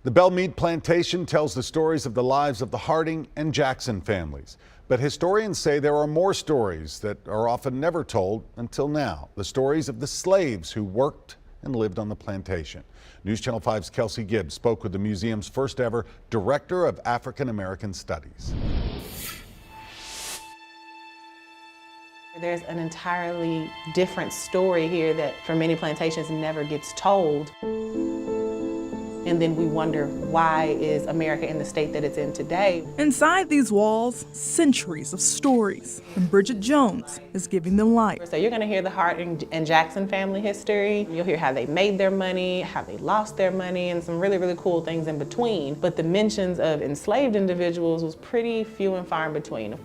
The Belle Meade Plantation tells the stories of the lives of the Harding and Jackson families. But historians say there are more stories that are often never told until now. The stories of the slaves who worked and lived on the plantation. News Channel 5's Kelsey Gibbs spoke with the museum's first ever Director of African American Studies. There's an entirely different story here that for many plantations never gets told. And then we wonder, why is America in the state that it's in today? Inside these walls, centuries of stories, and Bridget Jones is giving them life. So you're gonna hear the Harding and Jackson family history. You'll hear how they made their money, how they lost their money, and some really, really cool things in between. But the mentions of enslaved individuals was pretty few and far in between.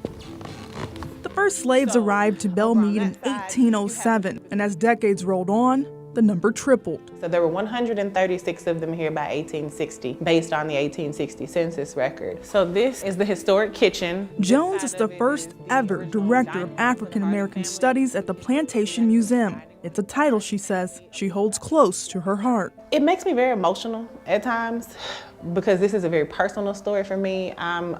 The first slaves arrived to Belle Meade in 1807, and as decades rolled on, the number tripled. So there were 136 of them here by 1860, based on the 1860 census record. So this is the historic kitchen. Jones is the first ever Director of African American Studies at the Plantation Museum. It's a title, she says, she holds close to her heart. It makes me very emotional at times because this is a very personal story for me. I'm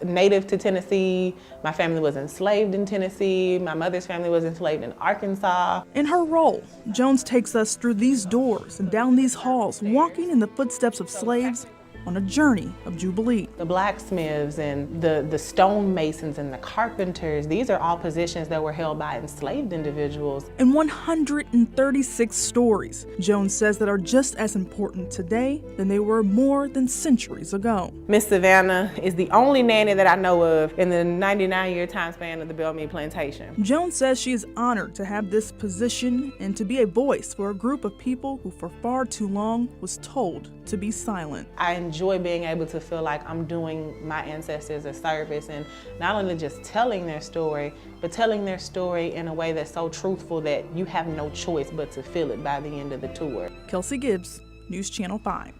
native to Tennessee. My family was enslaved in Tennessee. My mother's family was enslaved in Arkansas. In her role, Jones takes us through these doors and down these halls, walking in the footsteps of slaves on a journey of jubilee. The blacksmiths and the stonemasons and the carpenters, these are all positions that were held by enslaved individuals. And 136 stories, Jones says, that are just as important today than they were more than centuries ago. Miss Savannah is the only nanny that I know of in the 99-year time span of the Belle Meade Plantation. Jones says she is honored to have this position and to be a voice for a group of people who for far too long was told to be silent. I enjoy being able to feel like I'm doing my ancestors a service and not only just telling their story, but telling their story in a way that's so truthful that you have no choice but to feel it by the end of the tour. Kelsey Gibbs, News Channel 5.